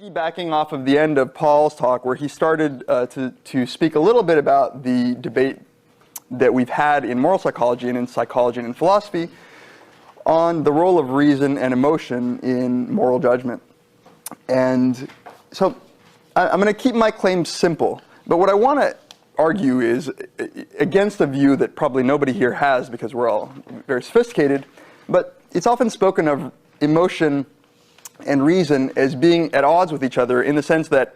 Piggybacking off of the end of Paul's talk, where he started to speak a little bit about the debate that we've had in moral psychology and in psychology and in philosophy on the role of reason and emotion in moral judgment. And so I'm going to keep my claims simple, but what I want to argue is against a view that probably nobody here has because we're all very sophisticated, but it's often spoken of emotion and reason as being at odds with each other in the sense that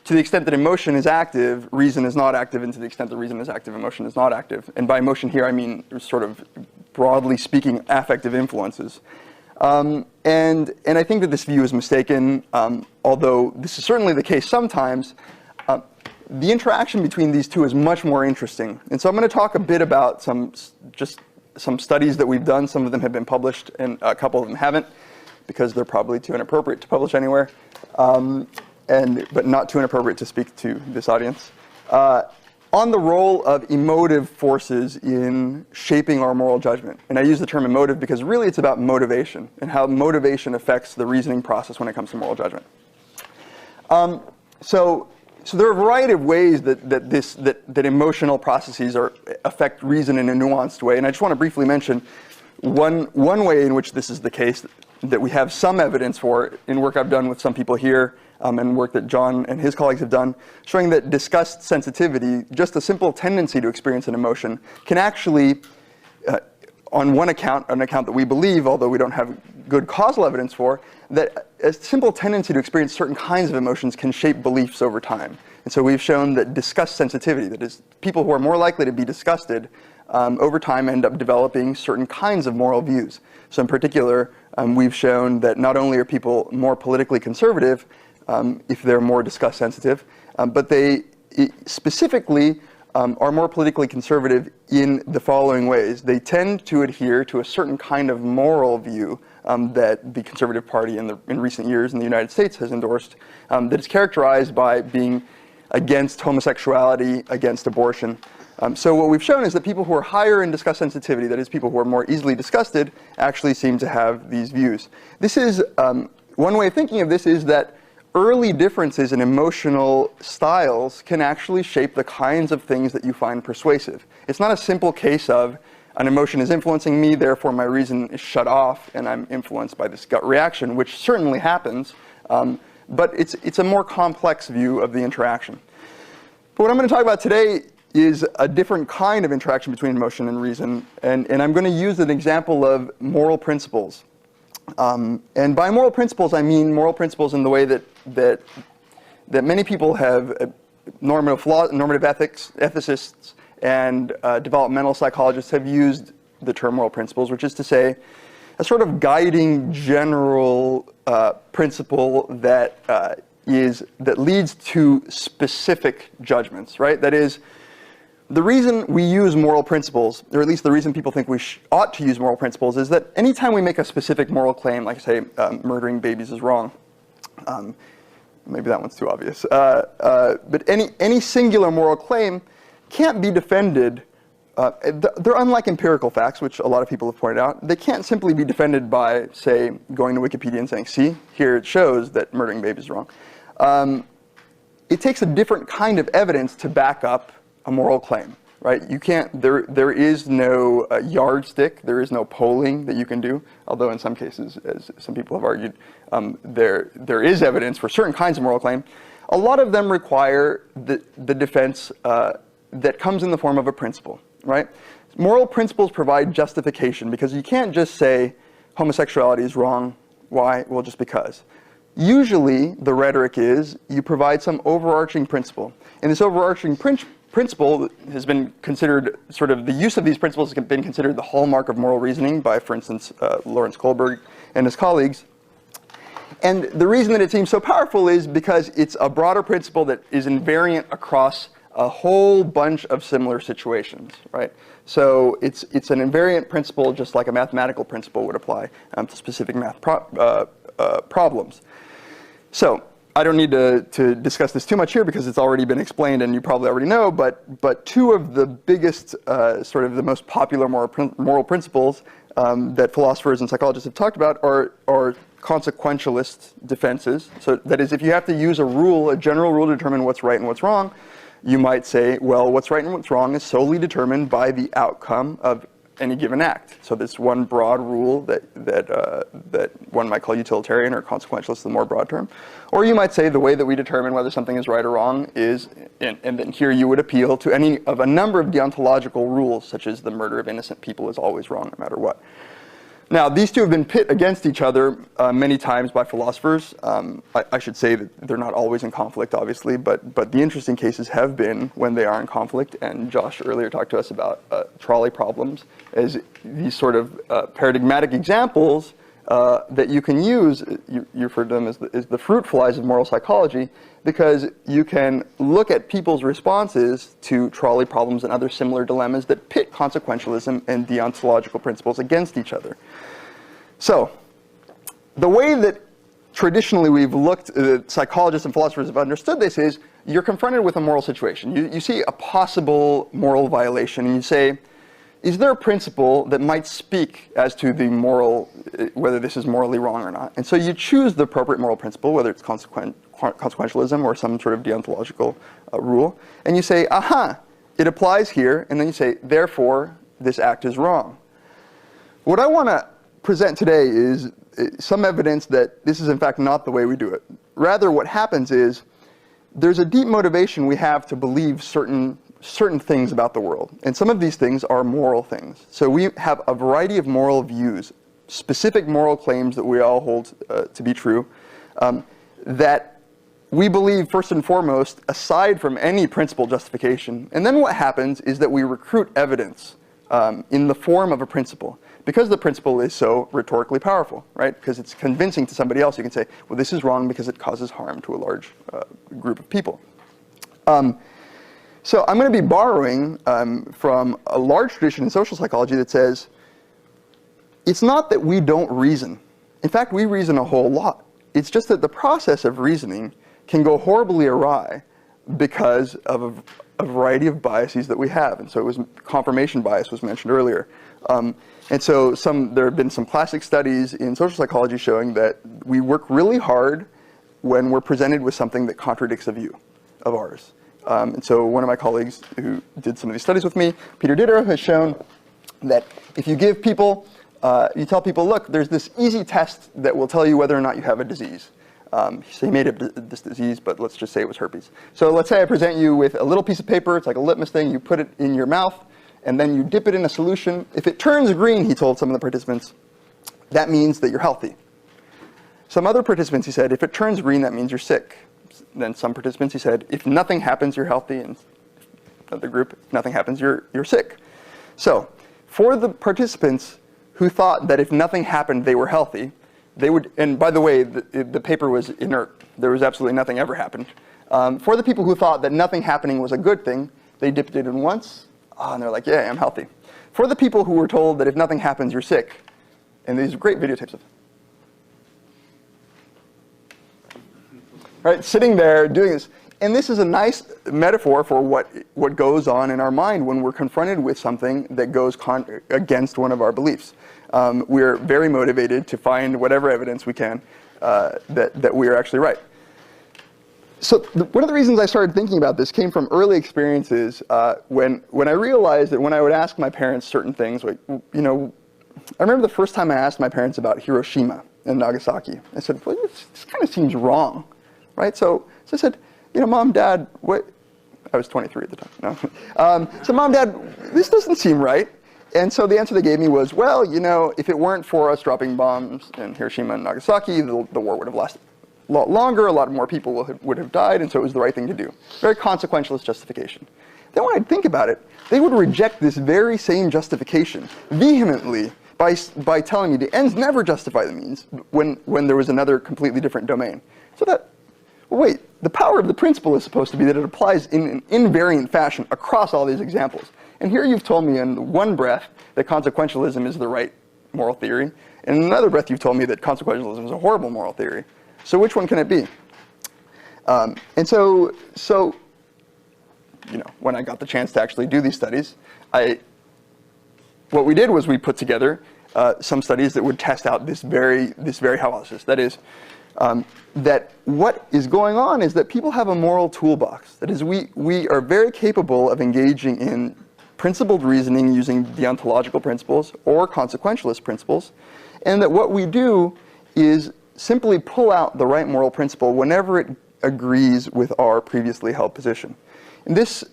to the extent that emotion is active, reason is not active, and to the extent that reason is active, emotion is not active. And by emotion here, I mean sort of broadly speaking, affective influences. And I think that this view is mistaken, although this is certainly the case sometimes. The interaction between these two is much more interesting. And so I'm going to talk a bit about some studies that we've done. Some of them have been published, and a couple of them haven't, because they're probably too inappropriate to publish anywhere, but not too inappropriate to speak to this audience. On the role of emotive forces in shaping our moral judgment. And I use the term emotive because really it's about motivation and how motivation affects the reasoning process when it comes to moral judgment. So there are a variety of ways that emotional processes affect reason in a nuanced way. And I just want to briefly mention one way in which this is the case that we have some evidence for in work I've done with some people here and work that Jon and his colleagues have done, showing that disgust sensitivity, just a simple tendency to experience an emotion, can actually, on one account, an account that we believe, although we don't have good causal evidence for, that a simple tendency to experience certain kinds of emotions can shape beliefs over time. And so we've shown that disgust sensitivity, that is, people who are more likely to be disgusted, over time end up developing certain kinds of moral views. So in particular, we've shown that not only are people more politically conservative if they're more disgust sensitive, but they specifically are more politically conservative in the following ways. They tend to adhere to a certain kind of moral view that the Conservative Party in recent years in the United States has endorsed, that is characterized by being against homosexuality, against abortion. So what we've shown is that people who are higher in disgust sensitivity, that is, people who are more easily disgusted, actually seem to have these views. This is, one way of thinking of this is that early differences in emotional styles can actually shape the kinds of things that you find persuasive. It's not a simple case of an emotion is influencing me, therefore my reason is shut off and I'm influenced by this gut reaction, which certainly happens, but it's a more complex view of the interaction. But what I'm going to talk about today is a different kind of interaction between emotion and reason, and I'm going to use an example of moral principles. And by moral principles, I mean moral principles in the way that many people have, normative ethicists and developmental psychologists have used the term moral principles, which is to say a sort of guiding general principle that leads to specific judgments, right? That is, the reason we use moral principles, or at least the reason people think we ought to use moral principles, is that anytime we make a specific moral claim, like say murdering babies is wrong, maybe that one's too obvious, but any singular moral claim can't be defended. They're unlike empirical facts, which a lot of people have pointed out. They can't simply be defended by, say, going to Wikipedia and saying, see, here it shows that murdering babies is wrong. It takes a different kind of evidence to back up a moral claim, right? You can't, there is no yardstick, there is no polling that you can do, although in some cases, as some people have argued, there is evidence for certain kinds of moral claim. A lot of them require the defense that comes in the form of a principle, right? Moral principles provide justification because you can't just say homosexuality is wrong. Why? Well, just because. Usually, the rhetoric is you provide some overarching principle. And this overarching principle has been considered, sort of the use of these principles has been considered the hallmark of moral reasoning by, for instance, Lawrence Kohlberg and his colleagues. And the reason that it seems so powerful is because it's a broader principle that is invariant across a whole bunch of similar situations, right? So it's an invariant principle, just like a mathematical principle would apply to specific math problems. So I don't need to discuss this too much here because it's already been explained and you probably already know, but two of the biggest, sort of the most popular moral principles that philosophers and psychologists have talked about are consequentialist defenses. So that is, if you have to use a rule, a general rule to determine what's right and what's wrong, you might say, well, what's right and what's wrong is solely determined by the outcome of any given act. So this one broad rule that one might call utilitarian or consequentialist, the more broad term. Or you might say the way that we determine whether something is right or wrong is, and then here you would appeal to any of a number of deontological rules, such as the murder of innocent people is always wrong no matter what. Now, these two have been pit against each other many times by philosophers. I should say that they're not always in conflict, obviously, but the interesting cases have been when they are in conflict. And Josh earlier talked to us about trolley problems as these sort of paradigmatic examples that you can use. You referred to them as the fruit flies of moral psychology, because you can look at people's responses to trolley problems and other similar dilemmas that pit consequentialism and deontological principles against each other. So, the way that traditionally we've looked, psychologists and philosophers have understood this is, you're confronted with a moral situation. You see a possible moral violation, and you say, is there a principle that might speak as to the moral, whether this is morally wrong or not? And so you choose the appropriate moral principle, whether it's consequentialism or some sort of deontological rule, and you say, aha, it applies here, and then you say, therefore, this act is wrong. What I want to present today is some evidence that this is in fact not the way we do it. Rather, what happens is, there's a deep motivation we have to believe certain things about the world. And some of these things are moral things. So we have a variety of moral views, specific moral claims that we all hold to be true, that we believe first and foremost, aside from any principled justification. And then what happens is that we recruit evidence in the form of a principle. Because the principle is so rhetorically powerful, right? Because it's convincing to somebody else. You can say, well, this is wrong because it causes harm to a large group of people. So I'm going to be borrowing from a large tradition in social psychology that says, it's not that we don't reason. In fact, we reason a whole lot. It's just that the process of reasoning can go horribly awry because of a variety of biases that we have. And so it was confirmation bias was mentioned earlier. And so there have been some classic studies in social psychology showing that we work really hard when we're presented with something that contradicts a view of ours. And so one of my colleagues who did some of these studies with me, Peter Diderot, has shown that if you give people, you tell people, look, there's this easy test that will tell you whether or not you have a disease. So he made up this disease, but let's just say it was herpes. So let's say I present you with a little piece of paper, it's like a litmus thing, you put it in your mouth, and then you dip it in a solution. If it turns green, he told some of the participants, that means that you're healthy. Some other participants, he said, if it turns green, that means you're sick. Then some participants, he said, if nothing happens, you're healthy, and another group, if nothing happens, you're sick. So for the participants who thought that if nothing happened, they were healthy, they would, and by the way, the paper was inert. There was absolutely nothing ever happened. For the people who thought that nothing happening was a good thing, they dipped it in once, and they're like, yeah, I'm healthy. For the people who were told that if nothing happens, you're sick, and these are great videotapes of right, sitting there doing this. And this is a nice metaphor for what goes on in our mind when we're confronted with something that goes against one of our beliefs. We're very motivated to find whatever evidence we can that we are actually right. So one of the reasons I started thinking about this came from early experiences when I realized that when I would ask my parents certain things, like, I remember the first time I asked my parents about Hiroshima and Nagasaki. I said, well, this kind of seems wrong, right? So I said, Mom, Dad, what? I was 23 at the time. No. So Mom, Dad, this doesn't seem right. And so the answer they gave me was, well, if it weren't for us dropping bombs in Hiroshima and Nagasaki, the war would have lasted a lot longer, a lot more people would have died, and so it was the right thing to do. Very consequentialist justification. Then when I'd think about it, they would reject this very same justification vehemently by telling me the ends never justify the means when there was another completely different domain. So well, wait, the power of the principle is supposed to be that it applies in an invariant fashion across all these examples. And here you've told me in one breath that consequentialism is the right moral theory, and in another breath you've told me that consequentialism is a horrible moral theory. So which one can it be? And so when I got the chance to actually do these studies, what we did was we put together some studies that would test out this very hypothesis. That is, that what is going on is that people have a moral toolbox. That is, we are very capable of engaging in principled reasoning using deontological principles or consequentialist principles, and that what we do is simply pull out the right moral principle whenever it agrees with our previously held position. And this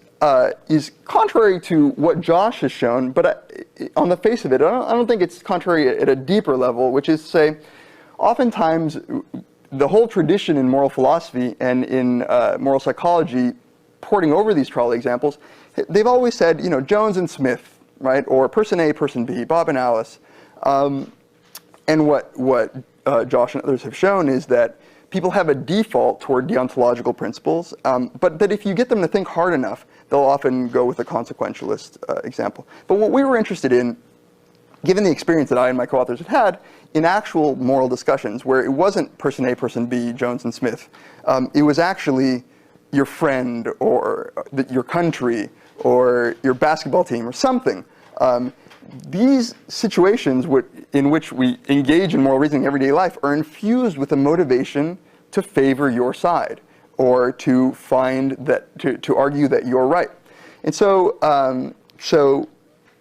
is contrary to what Josh has shown, but on the face of it, I don't think it's contrary at a deeper level, which is to say, oftentimes the whole tradition in moral philosophy and in moral psychology, porting over these trolley examples, they've always said, Jones and Smith, right, or person A, person B, Bob and Alice. And what Josh and others have shown is that people have a default toward deontological principles, but that if you get them to think hard enough, they'll often go with a consequentialist example. But what we were interested in, given the experience that I and my co-authors had had in actual moral discussions, where it wasn't person A, person B, Jones and Smith, it was actually your friend or your country or your basketball team or something. These situations in which we engage in moral reasoning in everyday life are infused with a motivation to favor your side or to to argue that you're right. And so,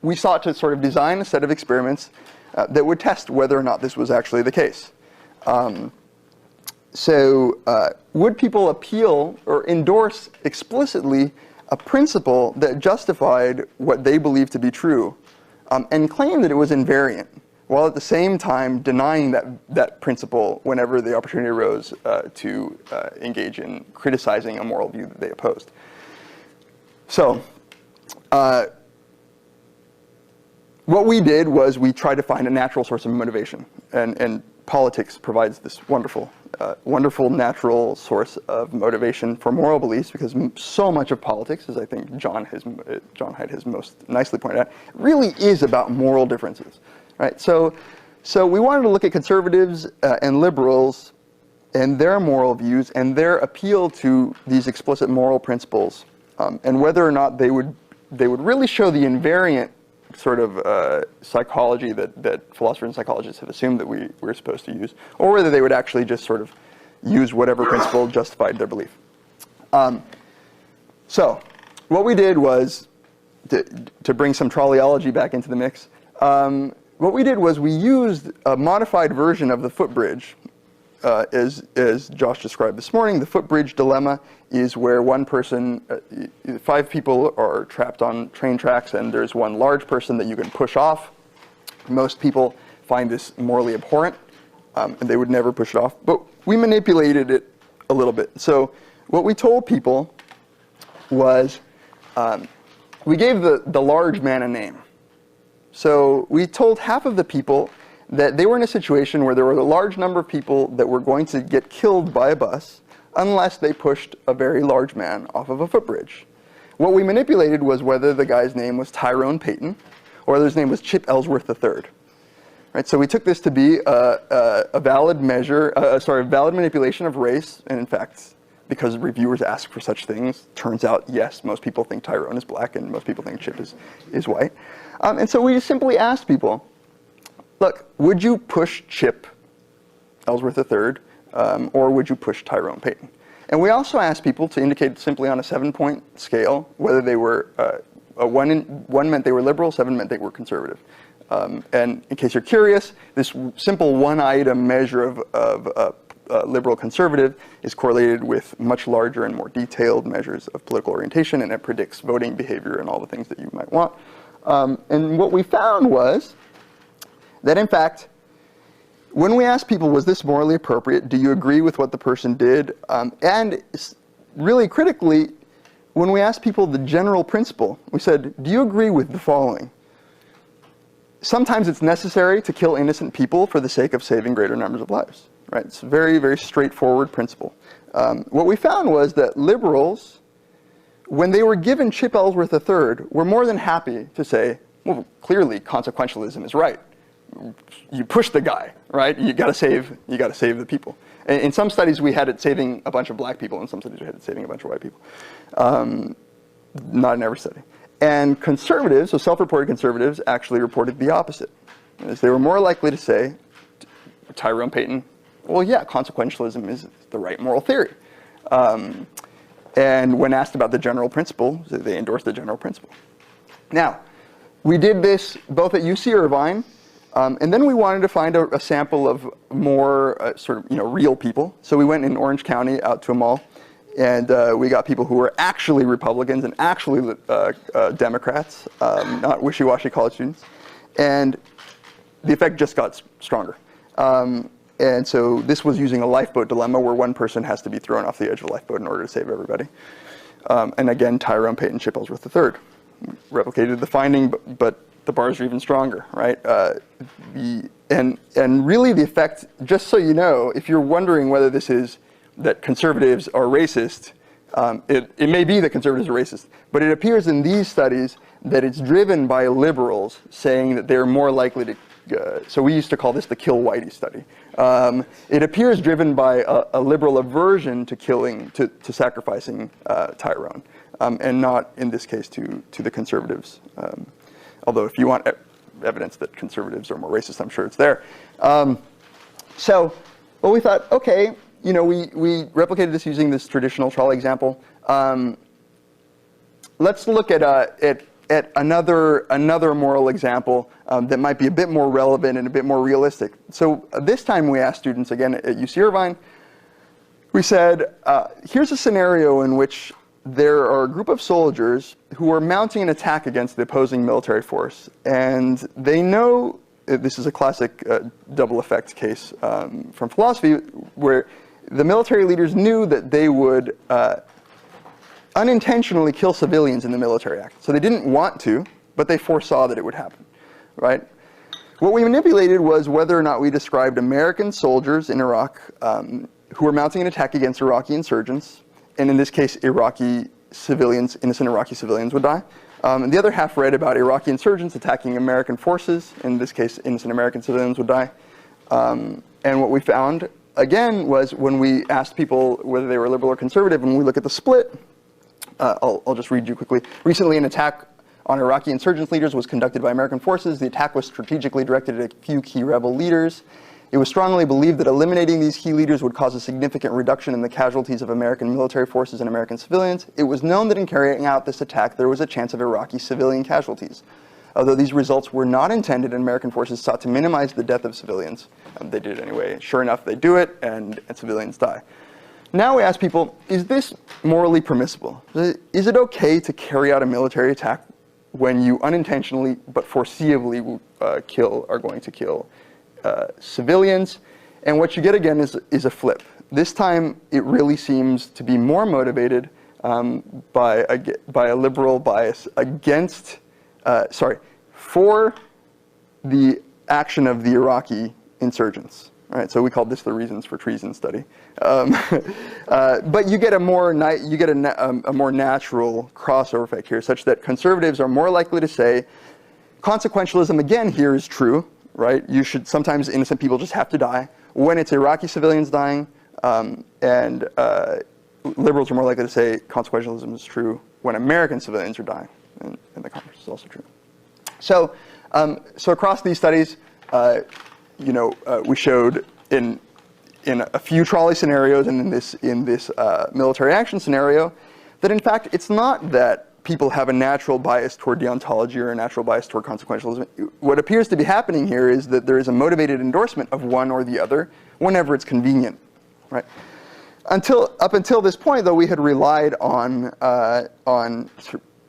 we sought to sort of design a set of experiments that would test whether or not this was actually the case. Would people appeal or endorse explicitly a principle that justified what they believed to be true, and claim that it was invariant, while at the same time denying that principle whenever the opportunity arose to engage in criticizing a moral view that they opposed? So, what we did was we tried to find a natural source of motivation, and politics provides this wonderful natural source of motivation for moral beliefs, because so much of politics, as I think Jon Haidt has most nicely pointed out, really is about moral differences, right? So we wanted to look at conservatives and liberals and their moral views and their appeal to these explicit moral principles, and whether or not they would really show the invariant sort of psychology that philosophers and psychologists have assumed that we're supposed to use, or whether they would actually just sort of use whatever principle justified their belief. So what we did was, to bring some trolleyology back into the mix, what we did was we used a modified version of the footbridge. As Josh described this morning, the footbridge dilemma is where one person, 5 people are trapped on train tracks, and there's one large person that you can push off. Most people find this morally abhorrent, and they would never push it off. But we manipulated it a little bit. So what we told people was, we gave the large man a name. So we told half of the people that they were in a situation where there were a large number of people that were going to get killed by a bus unless they pushed a very large man off of a footbridge. What we manipulated was whether the guy's name was Tyrone Payton or whether his name was Chip Ellsworth III. Right, so we took this to be a valid measure, valid manipulation of race, and in fact, because reviewers ask for such things, turns out, yes, most people think Tyrone is black and most people think Chip is white. And so we simply asked people, look, would you push Chip Ellsworth III, or would you push Tyrone Payton? And we also asked people to indicate simply on a 7-point scale whether they were, 1 meant they were liberal, 7 meant they were conservative. And in case you're curious, this simple one-item measure of liberal conservative is correlated with much larger and more detailed measures of political orientation, and it predicts voting behavior and all the things that you might want. And what we found was that, in fact, when we asked people, was this morally appropriate? Do you agree with what the person did? And really critically, when we asked people the general principle, we said, do you agree with the following? Sometimes it's necessary to kill innocent people for the sake of saving greater numbers of lives. Right? It's a very, very straightforward principle. What we found was that liberals, when they were given Chip Ellsworth III, were more than happy to say, well, clearly consequentialism is right. You push the guy, right? You got to save the people. In some studies, we had it saving a bunch of black people. In some studies, we had it saving a bunch of white people. Not in every study. And conservatives, so self-reported conservatives, actually reported the opposite. is they were more likely to say, Tyrone Payton, well, yeah, consequentialism is the right moral theory. And when asked about the general principle, they endorsed the general principle. Now, we did this both at UC Irvine, and then we wanted to find a sample of more sort of real people. So we went in Orange County out to a mall, and we got people who were actually Republicans and actually Democrats, not wishy-washy college students. And the effect just got stronger. And so this was using a lifeboat dilemma where one person has to be thrown off the edge of a lifeboat in order to save everybody. And again, Tyrone Payton Shipellsworth III replicated the finding, but the bars are even stronger, right? And really the effect, just so you know, if you're wondering whether this is that conservatives are racist, it may be that conservatives are racist, but it appears in these studies that it's driven by liberals saying that they're more likely to, so we used to call this the kill whitey study. It appears driven by a liberal aversion to killing, to sacrificing Tyrone, and not in this case to the conservatives. Although if you want evidence that conservatives are more racist, I'm sure it's there. So, well, we thought, okay, we replicated this using this traditional trolley example. Let's look at another moral example that might be a bit more relevant and a bit more realistic. So this time we asked students, again at UC Irvine, we said, here's a scenario in which there are a group of soldiers who are mounting an attack against the opposing military force. And they know, this is a classic double effect case from philosophy, where the military leaders knew that they would unintentionally kill civilians in the military act. So they didn't want to, but they foresaw that it would happen, right? What we manipulated was whether or not we described American soldiers in Iraq who were mounting an attack against Iraqi insurgents, and in this case, Iraqi civilians, innocent Iraqi civilians would die. And the other half read about Iraqi insurgents attacking American forces. In this case, innocent American civilians would die. And what we found, again, was when we asked people whether they were liberal or conservative, and we look at the split, I'll just read you quickly. Recently, an attack on Iraqi insurgents leaders was conducted by American forces. The attack was strategically directed at a few key rebel leaders. It was strongly believed that eliminating these key leaders would cause a significant reduction in the casualties of American military forces and American civilians. It was known that in carrying out this attack, there was a chance of Iraqi civilian casualties. Although these results were not intended and American forces sought to minimize the death of civilians, they did it anyway. Sure enough, they do it, and civilians die. Now we ask people, is this morally permissible? Is it okay to carry out a military attack when you unintentionally but foreseeably are going to kill civilians? And what you get again is a flip. This time it really seems to be more motivated by a liberal bias against, for the action of the Iraqi insurgents. All right, so we called this the reasons for treason study. But you get a more natural crossover effect here, such that conservatives are more likely to say consequentialism again here is true, right? Sometimes innocent people just have to die. When it's Iraqi civilians dying, and liberals are more likely to say consequentialism is true when American civilians are dying, and the converse is also true. So across these studies, we showed in a few trolley scenarios and in this military action scenario that in fact it's not that people have a natural bias toward deontology or a natural bias toward consequentialism. What appears to be happening here is that there is a motivated endorsement of one or the other whenever it's convenient, right? Up until this point, though, we had relied on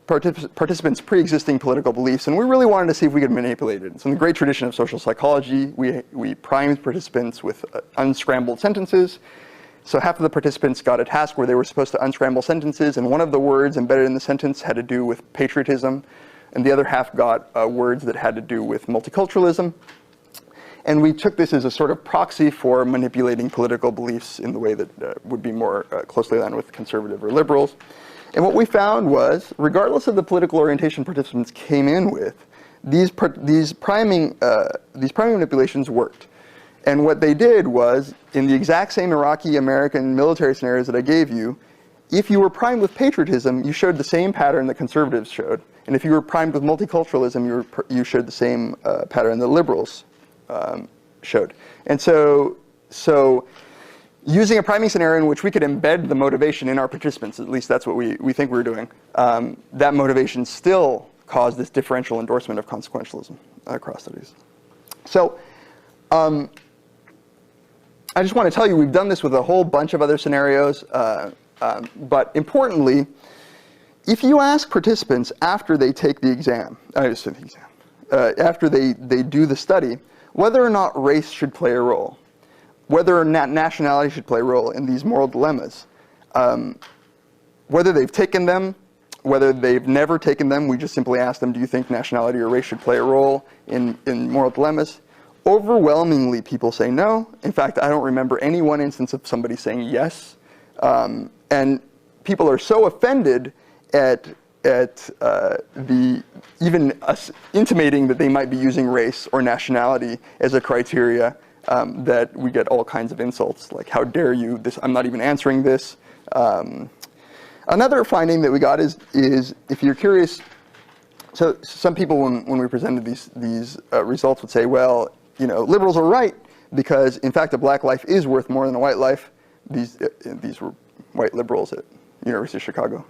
participants' pre-existing political beliefs, and we really wanted to see if we could manipulate it. So in the great tradition of social psychology, we primed participants with unscrambled sentences. So half of the participants got a task where they were supposed to unscramble sentences, and one of the words embedded in the sentence had to do with patriotism, and the other half got words that had to do with multiculturalism. And we took this as a sort of proxy for manipulating political beliefs in the way that would be more closely aligned with conservative or liberals. And what we found was, regardless of the political orientation participants came in with, these priming manipulations worked. And what they did was, in the exact same Iraqi-American military scenarios that I gave you, if you were primed with patriotism, you showed the same pattern that conservatives showed. And if you were primed with multiculturalism, you showed the same pattern that liberals showed. And so using a priming scenario in which we could embed the motivation in our participants, at least that's what we think we're doing, that motivation still caused this differential endorsement of consequentialism across studies. So I just want to tell you, we've done this with a whole bunch of other scenarios, but importantly, if you ask participants after they take the exam, after they do the study, whether or not race should play a role, whether or not nationality should play a role in these moral dilemmas, whether they've taken them, whether they've never taken them, we just simply ask them, do you think nationality or race should play a role in moral dilemmas? Overwhelmingly, people say no. In fact, I don't remember any one instance of somebody saying yes. And people are so offended at even us intimating that they might be using race or nationality as a criteria that we get all kinds of insults, like, how dare you, I'm not even answering this. Another finding that we got is if you're curious, so some people when we presented these results would say, well, liberals are right, because in fact a black life is worth more than a white life. These were white liberals at University of Chicago,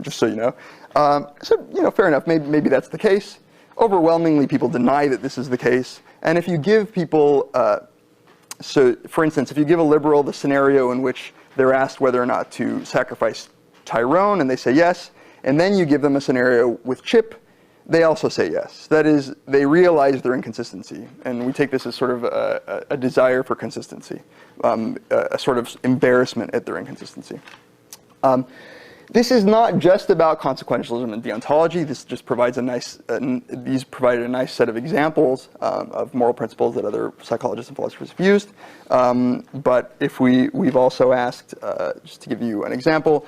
just so you know. So fair enough, maybe that's the case. Overwhelmingly, people deny that this is the case. And if you give people, so for instance, if you give a liberal the scenario in which they're asked whether or not to sacrifice Tyrone, and they say yes, and then you give them a scenario with Chip, they also say yes. That is, they realize their inconsistency. And we take this as sort of a desire for consistency, a sort of embarrassment at their inconsistency. This is not just about consequentialism and deontology. This just provides these provided a nice set of examples of moral principles that other psychologists and philosophers have used. But if we've also asked, just to give you an example,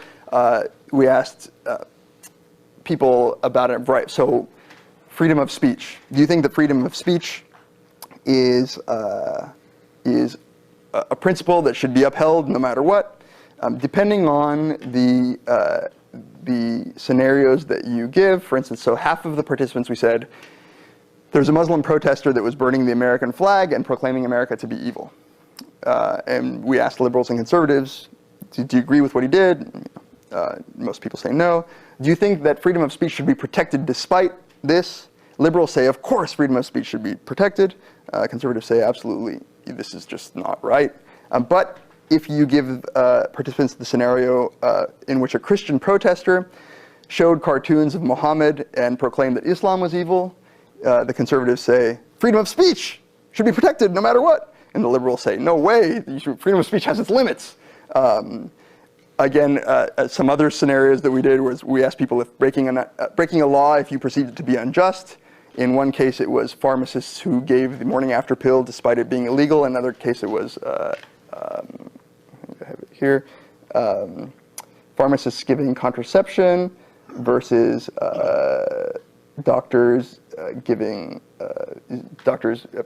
we asked people about it, right? So, freedom of speech. Do you think that freedom of speech is a principle that should be upheld no matter what? Depending on the scenarios that you give, for instance, so half of the participants, we said, there's a Muslim protester that was burning the American flag and proclaiming America to be evil. And we asked liberals and conservatives, do you agree with what he did? Most people say no. Do you think that freedom of speech should be protected despite this? Liberals say, of course, freedom of speech should be protected. Conservatives say, absolutely, this is just not right. But if you give participants the scenario in which a Christian protester showed cartoons of Muhammad and proclaimed that Islam was evil, the conservatives say, freedom of speech should be protected no matter what. And the liberals say, no way, freedom of speech has its limits. Again, some other scenarios that we did was we asked people if breaking a law, if you perceived it to be unjust. In one case, it was pharmacists who gave the morning after pill despite it being illegal. In another case, it was I have it here. Pharmacists giving contraception versus doctors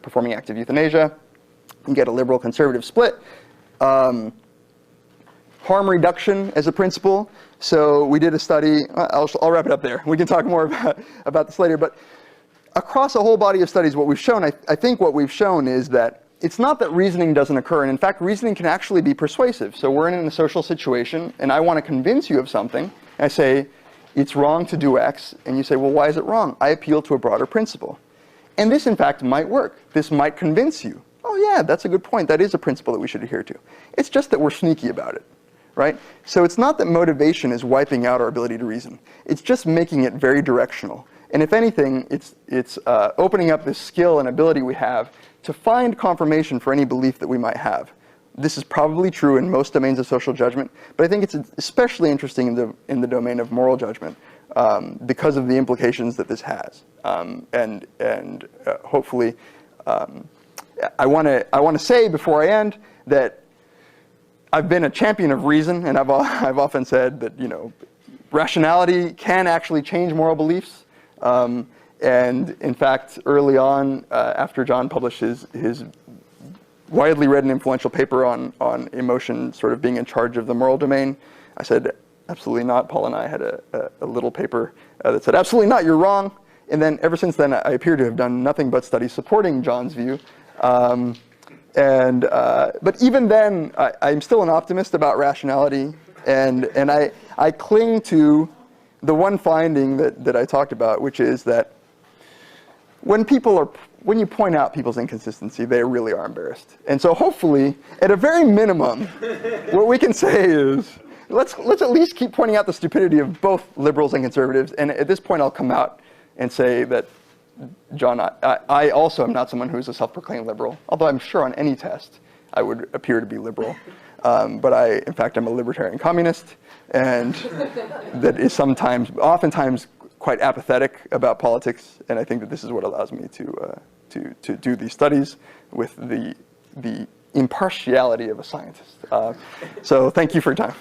performing active euthanasia. You get a liberal conservative split. Harm reduction as a principle. So we did a study. I'll wrap it up there. We can talk more about this later. But across a whole body of studies, what we've shown, I think what we've shown is that it's not that reasoning doesn't occur. And in fact, reasoning can actually be persuasive. So we're in a social situation, and I want to convince you of something. And I say, it's wrong to do X. And you say, well, why is it wrong? I appeal to a broader principle. And this, in fact, might work. This might convince you. Oh, yeah, that's a good point. That is a principle that we should adhere to. It's just that we're sneaky about it. Right? So it's not that motivation is wiping out our ability to reason. It's just making it very directional. And if anything, it's opening up this skill and ability we have to find confirmation for any belief that we might have. This is probably true in most domains of social judgment, but I think it's especially interesting in the domain of moral judgment because of the implications that this has. And hopefully, I want to say before I end that I've been a champion of reason, and I've often said that rationality can actually change moral beliefs. And in fact, early on, after Jon published his widely read and influential paper on emotion sort of being in charge of the moral domain. I said, absolutely not. Paul and I had a little paper that said, absolutely not, you're wrong. And then ever since then, I appear to have done nothing but studies supporting Jon's view. But even then, I'm still an optimist about rationality. And I cling to the one finding that I talked about, which is that when you point out people's inconsistency, they really are embarrassed. And so hopefully, at a very minimum, what we can say is, let's at least keep pointing out the stupidity of both liberals and conservatives. And at this point, I'll come out and say that, Jon, I also am not someone who is a self-proclaimed liberal, although I'm sure on any test I would appear to be liberal. But in fact, I'm a libertarian communist, and that is oftentimes quite apathetic about politics. And I think that this is what allows me to do these studies with the impartiality of a scientist. So thank you for your time.